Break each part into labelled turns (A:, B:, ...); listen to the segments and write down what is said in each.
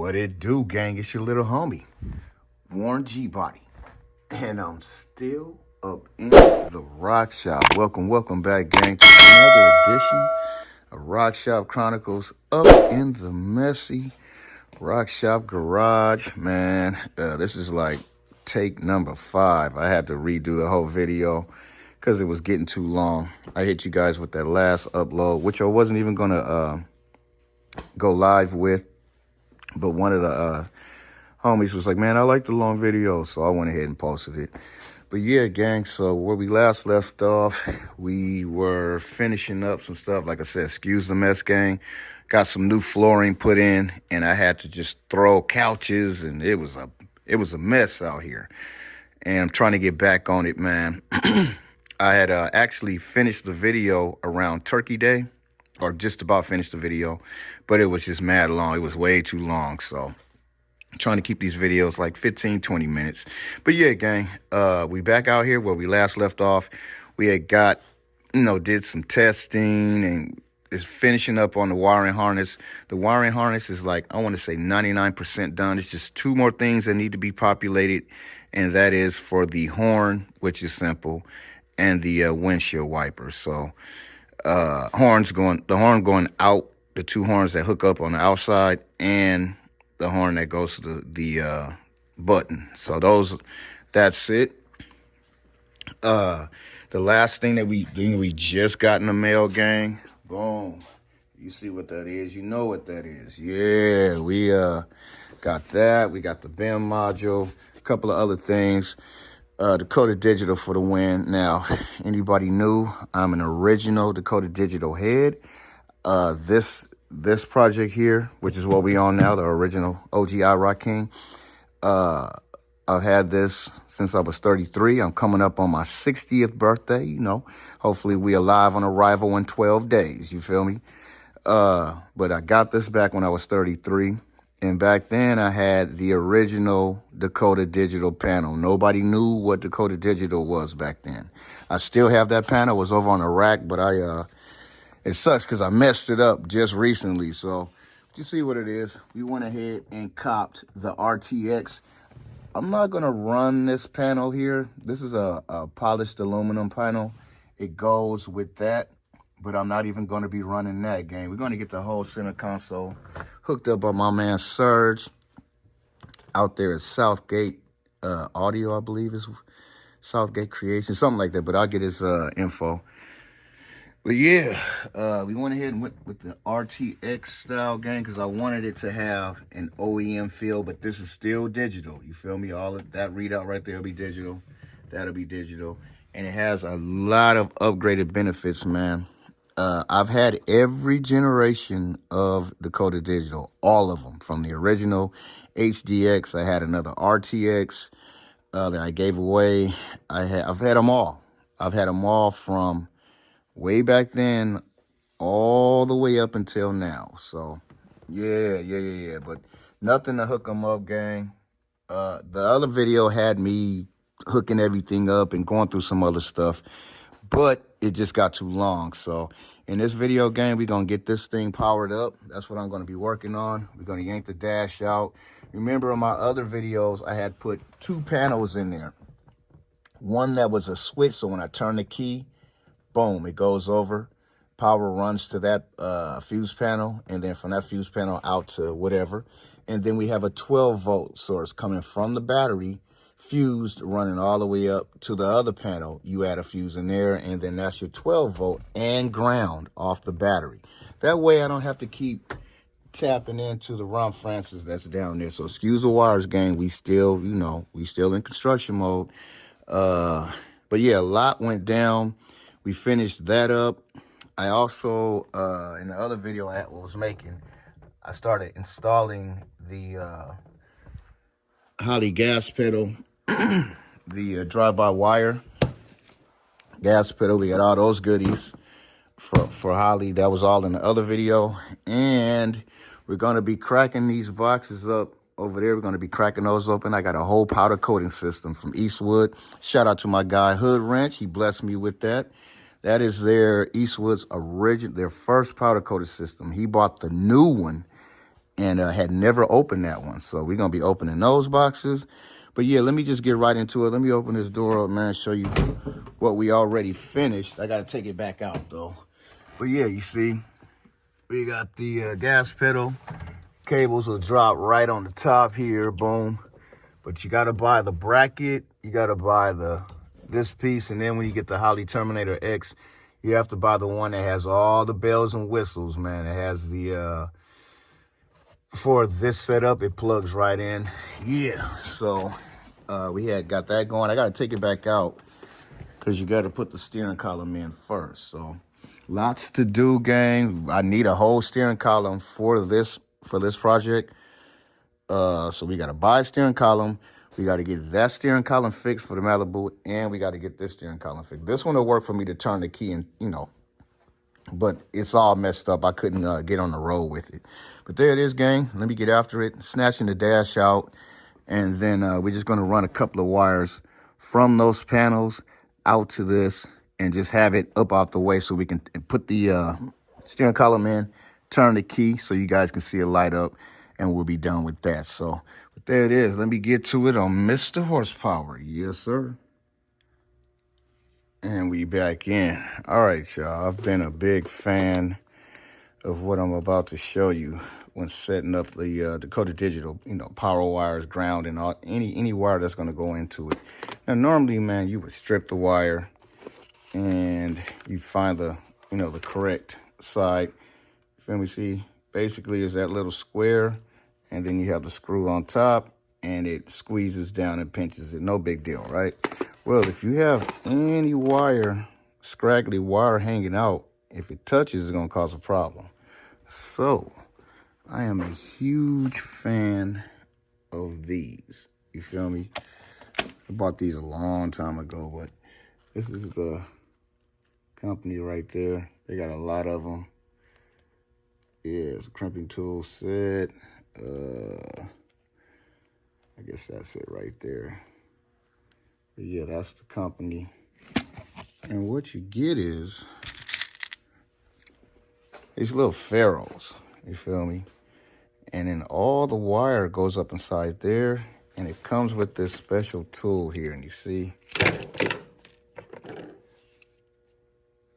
A: What it do, gang? It's your little homie, Warren G-Body. And I'm still up in the rock shop. Welcome back, gang, to another edition of Rock Shop Chronicles up in the messy Rock Shop garage. Man, this is like take number 5. I had to redo the whole video because it was getting too long. I hit you guys with that last upload, which I wasn't even going to go live with. But one of the homies was like, man, I like the long video. So I went ahead and posted it. But yeah, gang, so where we last left off, we were finishing up some stuff. Like I said, excuse the mess, gang. Got some new flooring put in, and I had to just throw couches, and it was a mess out here. And I'm trying to get back on it, man. I had actually finished the video around Turkey Day, or just about finished the video, but it was just mad long. It was way too long, so I'm trying to keep these videos like 15, 20 minutes. But yeah, gang, we back out here where we last left off. We had got, did some testing and is finishing up on the wiring harness. The wiring harness is like, I want to say 99% done. It's just 2 more things that need to be populated, and that is for the horn, which is simple, and the windshield wiper. So the horn going out, the 2 horns that hook up on the outside, and the horn that goes to the button. So that's it. The last thing that we just got in the mail, gang. Boom. You see what that is? You know what that is. Yeah, we got that. We got the BIM module, a couple of other things. Dakota Digital for the win. Now, anybody new, I'm an original Dakota Digital head. This project here, which is what we on now, the original OGI Rock King. I've had this since I was 33. I'm coming up on my 60th birthday, Hopefully we alive on arrival in 12 days, you feel me? But I got this back when I was 33. And back then I had the original Dakota Digital panel. Nobody knew what Dakota Digital was back then. I still have that panel. It was over on a rack, but it sucks because I messed it up just recently. So you see what it is. We went ahead and copped the RTX. I'm not going to run this panel here. This is a polished aluminum panel. It goes with that, but I'm not even going to be running that, gang. We're going to get the whole center console hooked up by my man Serge out there at Southgate Audio, I believe is Southgate Creation, something like that, but I'll get his info. But yeah, we went ahead and went with the RTX style, gang, because I wanted it to have an OEM feel, but this is still digital. You feel me? All of that readout right there will be digital. That'll be digital. And it has a lot of upgraded benefits, man. I've had every generation of Dakota Digital, all of them, from the original HDX. I had another RTX that I gave away. I've had them all. I've had them all from way back then all the way up until now. So yeah, but nothing to hook them up, gang. The other video had me hooking everything up and going through some other stuff, but it just got too long. So in this video, gang, we're going to get this thing powered up. That's what I'm going to be working on. We're going to yank the dash out. Remember in my other videos, I had put 2 panels in there. One that was a switch, so when I turn the key, boom, it goes over. Power runs to that fuse panel, and then from that fuse panel out to whatever. And then we have a 12-volt source coming from the battery, fused, running all the way up to the other panel. You add a fuse in there, and then that's your 12-volt and ground off the battery. That way I don't have to keep tapping into the Ron Francis that's down there. So excuse the wires, gang. We still, we still in construction mode. But yeah, a lot went down. We finished that up. I also, in the other video I was making, I started installing the Holley gas pedal, the drive-by wire gas pedal. We got all those goodies for Holley. That was all in the other video. And we're going to be cracking these boxes up over there. We're going to be cracking those open. I got a whole powder coating system from Eastwood. Shout out to my guy Hood Wrench. He blessed me with that. That is their Eastwood's their first powder coated system. He bought the new one and had never opened that one. So we're going to be opening those boxes. But yeah, let me just get right into it. Let me open this door up, man, and show you what we already finished. I got to take it back out, though. But yeah, you see, we got the gas pedal. Cables will drop right on the top here, boom. But you got to buy the bracket. You got to buy this piece. And then when you get the Holley Terminator X, you have to buy the one that has all the bells and whistles, man. It has the... for this setup, it plugs right in. Yeah, so we had got that going. I got to take it back out because you got to put the steering column in first. So lots to do, gang. I need a whole steering column for this project. So we got to buy a steering column. We got to get that steering column fixed for the Malibu, and we got to get this steering column fixed. This one will work for me to turn the key and, but it's all messed up. I couldn't get on the road with it. But there it is, gang. Let me get after it. Snatching the dash out. And then we're just going to run a couple of wires from those panels out to this and just have it up out the way so we can put the steering column in, turn the key so you guys can see it light up, and we'll be done with that. So but there it is. Let me get to it on Mr. Horsepower. Yes, sir. And we back in. All right, y'all. I've been a big fan of what I'm about to show you when setting up the Dakota Digital, power wires, ground, and all, any wire that's going to go into it. Now, normally, man, you would strip the wire and you find the, the correct side. You feel me? See, basically is that little square, and then you have the screw on top, and it squeezes down and pinches it. No big deal, right? Well, if you have any wire, scraggly wire hanging out, if it touches, it's going to cause a problem. So, I am a huge fan of these. You feel me? I bought these a long time ago, but this is the company right there. They got a lot of them. Yeah, it's a crimping tool set. I guess that's it right there. But yeah, that's the company. And what you get is these little ferrules, you feel me? And then all the wire goes up inside there, and it comes with this special tool here, and you see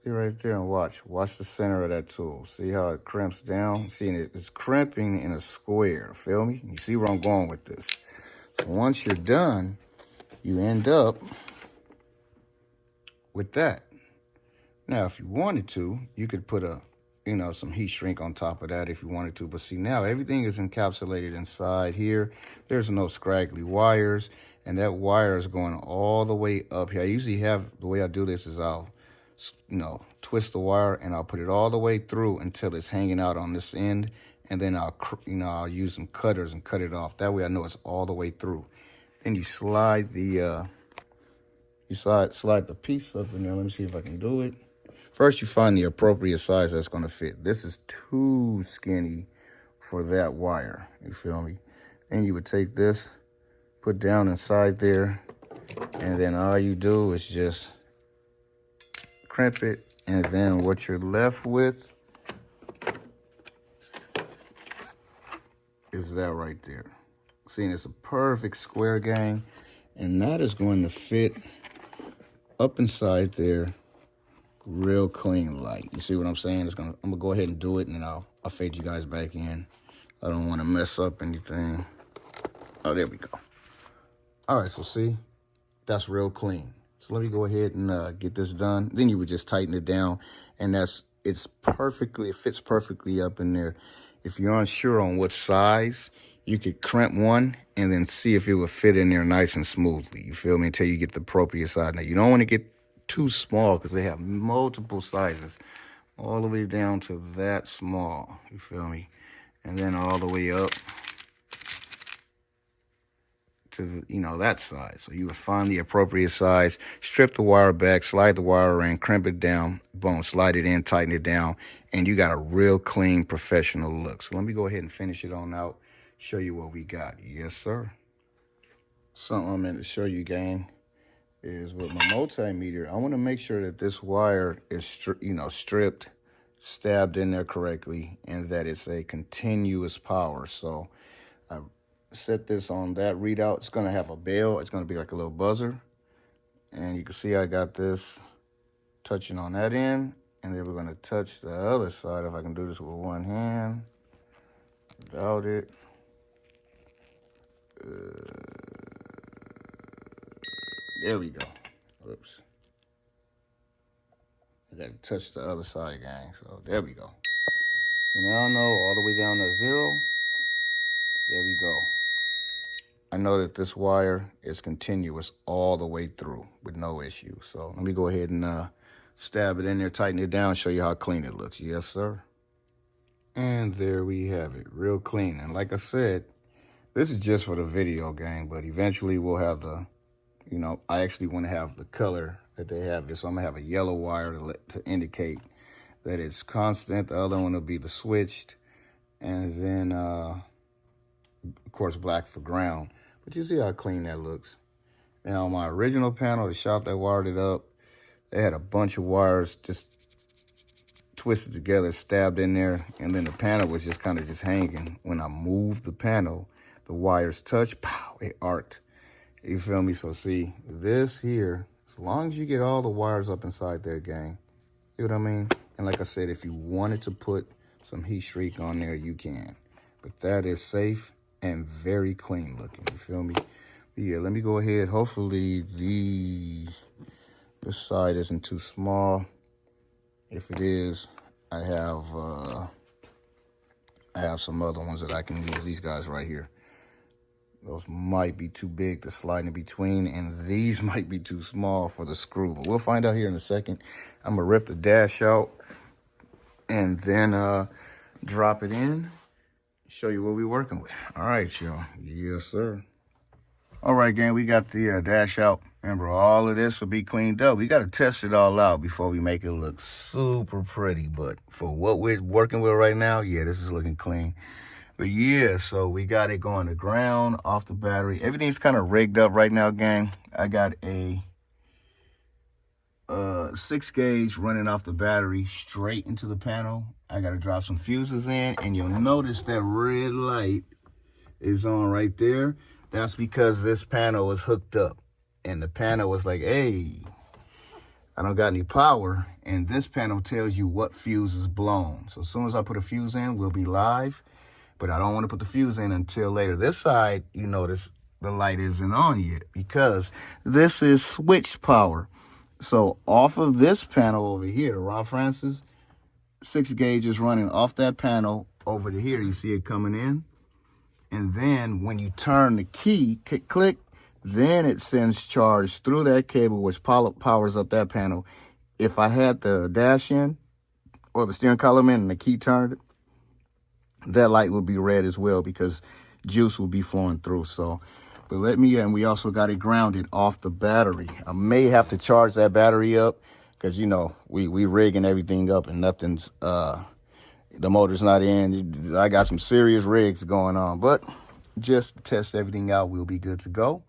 A: right there, and watch the center of that tool. See how it crimps down? See, it's crimping in a square, feel me? You see where I'm going with this. Once you're done, you end up with that. Now, if you wanted to, you could put some heat shrink on top of that if you wanted to. But see, now everything is encapsulated inside here. There's no scraggly wires, and that wire is going all the way up here. I usually the way I do this is I'll, twist the wire, and I'll put it all the way through until it's hanging out on this end. And then I'll use some cutters and cut it off. That way I know it's all the way through. Then you slide the slide the piece up in there. Let me see if I can do it. First, you find the appropriate size that's going to fit. This is too skinny for that wire. You feel me? Then you would take this, put down inside there, and then all you do is just crimp it. And then what you're left with is that right there. See, it's a perfect square, gang. And that is going to fit up inside there real clean light. You see what I'm saying? I'm gonna go ahead and do it, and then I'll fade you guys back in. I don't want to mess up anything. Oh, there we go. All right, so see, that's real clean. So let me go ahead and get this done. Then you would just tighten it down, and it fits perfectly up in there. If you're unsure on what size, you could crimp one and then see if it would fit in there nice and smoothly. You feel me? Until you get the appropriate size. Now, you don't want to get too small because they have multiple sizes, all the way down to that small. You feel me? And then all the way up to that size. So you would find the appropriate size, strip the wire back, slide the wire in, crimp it down, boom, slide it in, tighten it down, and you got a real clean professional look. So let me go ahead and finish it on out, show you what we got. Yes, sir. Something I'm going to show you, gang, is with my multimeter. I want to make sure that this wire is stripped stabbed in there correctly and that it's a continuous power. So I set this on that readout. It's going to have a bell. It's going to be like a little buzzer. And you can see I got this touching on that end. And then we're going to touch the other side. If I can do this with one hand without it. There we go. Oops. I got to touch the other side, gang. So there we go. And now I know all the way down to 0. There we go. I know that this wire is continuous all the way through with no issue. So let me go ahead and stab it in there, tighten it down, show you how clean it looks. Yes, sir. And there we have it, real clean. And like I said, this is just for the video, gang, but eventually we'll have the, I actually want to have the color that they have this. So I'm going to have a yellow wire to indicate that it's constant. The other one will be the switched. And then, of course, black for ground. But you see how clean that looks. Now, my original panel, the shop that wired it up, they had a bunch of wires just twisted together, stabbed in there, and then the panel was just kind of just hanging. When I moved the panel, the wires touched, pow, it arced. You feel me? So see, this here, as long as you get all the wires up inside there, gang, you know what I mean? And like I said, if you wanted to put some heat shrink on there, you can. But that is safe and very clean looking, you feel me? But yeah, let me go ahead. Hopefully this side isn't too small. If it is, I have some other ones that I can use. These guys right here. Those might be too big to slide in between, and these might be too small for the screw. But we'll find out here in a second. I'm gonna rip the dash out and then drop it in, show you what we're working with. All right, y'all. Yes, sir. All right, gang, we got the dash out. Remember, all of this will be cleaned up. We got to test it all out before we make it look super pretty. But for what we're working with right now, yeah, this is looking clean. But yeah, so we got it going to ground, off the battery. Everything's kind of rigged up right now, gang. I got a 6 gauge running off the battery straight into the panel. I got to drop some fuses in, and you'll notice that red light is on right there. That's because this panel was hooked up, and the panel was like, hey, I don't got any power, and this panel tells you what fuse is blown. So as soon as I put a fuse in, we'll be live, but I don't want to put the fuse in until later. This side, you notice the light isn't on yet because this is switched power. So off of this panel over here, Ron Francis, 6 gauge is running off that panel over to here. You see it coming in. And then when you turn the key, click, then it sends charge through that cable, which powers up that panel. If I had the dash in or the steering column in and the key turned, that light would be red as well because juice will be flowing through. So, but and we also got it grounded off the battery. I may have to charge that battery up because, we rigging everything up and nothing's, the motor's not in. I got some serious rigs going on, but just to test everything out, we'll be good to go.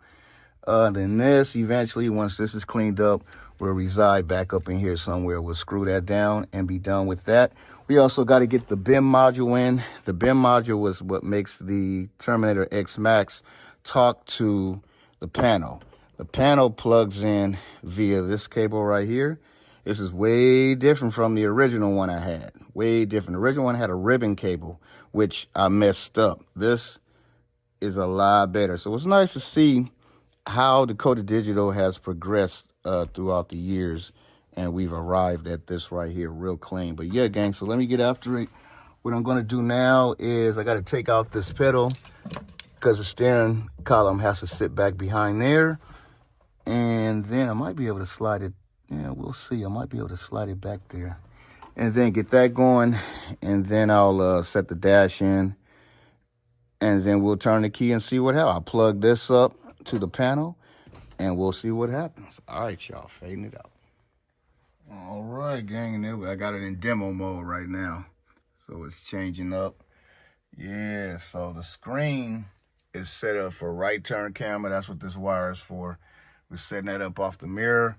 A: Then this, eventually, once this is cleaned up, will reside back up in here somewhere. We'll screw that down and be done with that. We also got to get the BIM module in. The BIM module is what makes the Terminator X Max talk to the panel. The panel plugs in via this cable right here. This is way different from the original one I had. Way different. The original one had a ribbon cable, which I messed up. This is a lot better. So it's nice to see how Dakota Digital has progressed throughout the years, and we've arrived at this right here real clean. But yeah, gang, so let me get after it. What I'm going to do now is I got to take out this pedal because the steering column has to sit back behind there. And then I might be able to slide it. Yeah, we'll see. I might be able to slide it back there. And then get that going. And then I'll set the dash in. And then we'll turn the key and see what happens. I'll plug this up to the panel. And we'll see what happens. All right, y'all. Fading it out. All right, gang. I got it in demo mode right now. So it's changing up. Yeah, so the screen is set up for right turn camera. That's what this wire is for. We're setting that up off the mirror.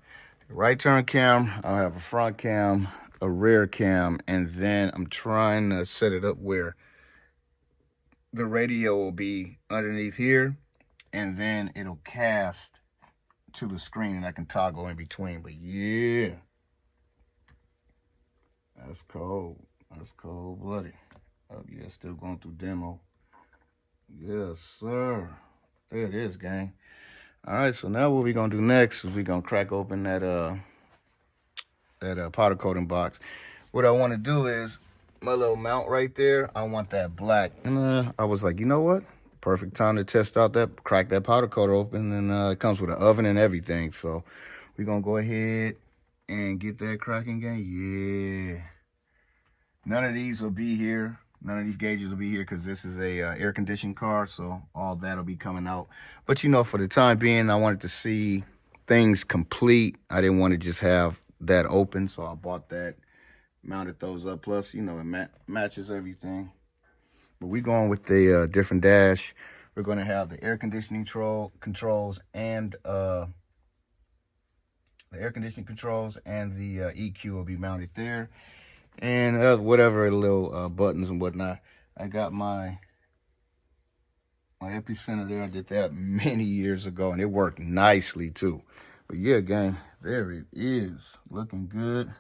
A: Right turn cam, I'll have a front cam, a rear cam, and then I'm trying to set it up where the radio will be underneath here, and then it'll cast to the screen, and I can toggle in between. But yeah, that's cold. That's cold-blooded. Oh yeah, still going through demo. Yes, sir. There it is, gang. All right, so now what we're gonna do next is we're gonna crack open that powder coating box. What I want to do is my little mount right there, I want that black. And I was like, you know what? Perfect time to test out that, crack that powder coater open. And it comes with an oven and everything. So we're going to go ahead and get that cracking, gang. Yeah. None of these will be here. None of these gauges will be here because this is a air conditioned car. So all that'll be coming out. But, you know, for the time being, I wanted to see things complete. I didn't want to just have that open. So I bought that. Mounted those up, plus, you know, it matches everything. But we're going with the different dash. We're going to have the air conditioning controls and the EQ will be mounted there, and whatever little buttons and whatnot. I got my epicenter there. I did that many years ago, and it worked nicely too. But yeah, gang, there it is, looking good.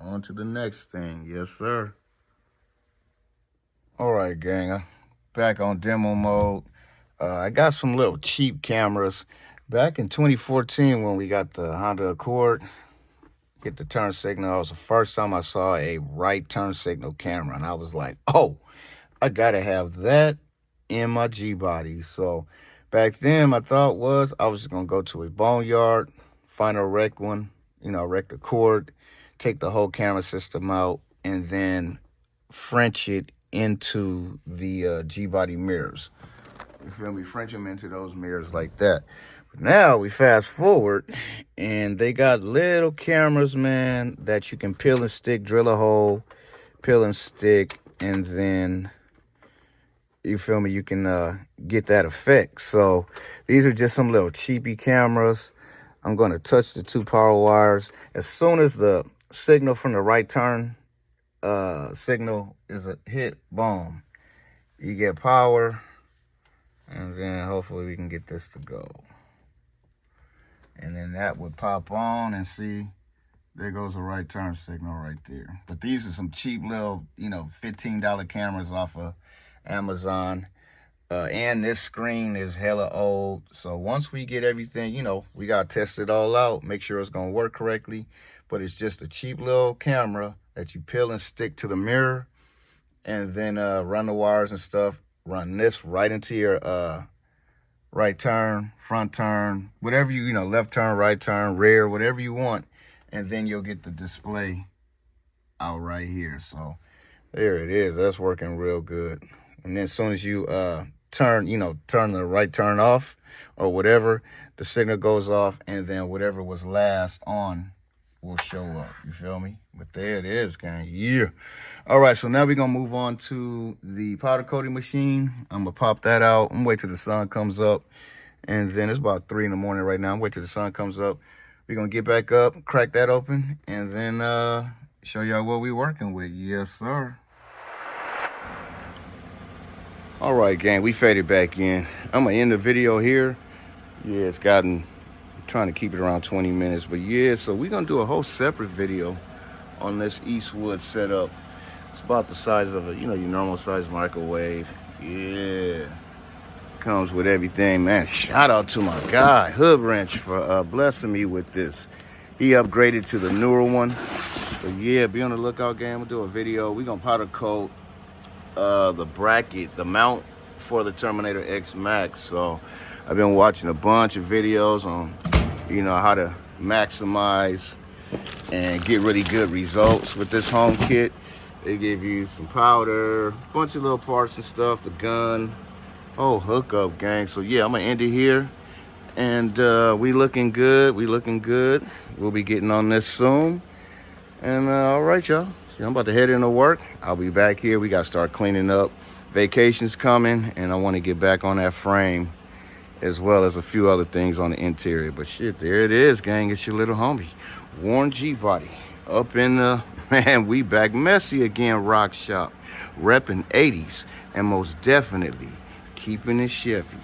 A: On to the next thing. Yes, sir. All right, gang. Back on demo mode. I got some little cheap cameras. Back in 2014 when we got the Honda Accord, get the turn signal. It was the first time I saw a right turn signal camera. And I was like, oh, I got to have that in my G-body. So back then my thought was I was just going to go to a boneyard, find a wrecked one, you know, wreck the cord, take the whole camera system out, and then French it into the G-body mirrors. You feel me? French them into those mirrors like that. But now we fast forward, and they got little cameras, man, that you can peel and stick, drill a hole, peel and stick, and then, you feel me, you can get that effect. So these are just some little cheapy cameras. I'm going to touch the 2 power wires. As soon as the signal from the right turn signal is a hit, boom, you get power, and then hopefully we can get this to go. And then that would pop on, and see, there goes a right turn signal right there. But these are some cheap little, you know, $15 cameras off of Amazon. And this screen is hella old. So once we get everything, you know, we got to test it all out, make sure it's going to work correctly. But it's just a cheap little camera that you peel and stick to the mirror, and then run the wires and stuff. Run this right into your right turn, front turn, whatever you know, left turn, right turn, rear, whatever you want. And then you'll get the display out right here. So there it is. That's working real good. And then as soon as you turn the right turn off or whatever, the signal goes off, and then whatever was last on will show up. You feel me? But there it is, gang. Yeah. All right, so now we're going to move on to the powder coating machine. I'm going to pop that out. I'm going to wait till the sun comes up. And then it's about 3 in the morning right now. I'm wait till the sun comes up. We're going to get back up, crack that open, and then show y'all what we're working with. Yes, sir. All right, gang, we faded back in. I'm going to end the video here. Yeah, it's gotten, I'm trying to keep it around 20 minutes. But yeah, so we're going to do a whole separate video on this Eastwood setup. It's about the size of a, you know, your normal size microwave. Yeah. Comes with everything, man. Shout out to my guy, Hood Wrench, for blessing me with this. He upgraded to the newer one. So yeah, be on the lookout, gang. We'll do a video. We're going to powder coat the bracket, the mount for the Terminator X Max. So I've been watching a bunch of videos on, you know, how to maximize and get really good results with this home kit. They give you some powder, a bunch of little parts and stuff, the gun, whole hookup, gang. So yeah, I'm gonna end it here, and we looking good. We'll be getting on this soon. And all right, y'all. So I'm about to head into work. I'll be back here. We got to start cleaning up. Vacation's coming, and I want to get back on that frame, as well as a few other things on the interior. But shit, there it is, gang. It's your little homie, Warren G Body, up in the Man, we back messy again, Rock Shop. Reppin' 80s and most definitely keeping it Chevy.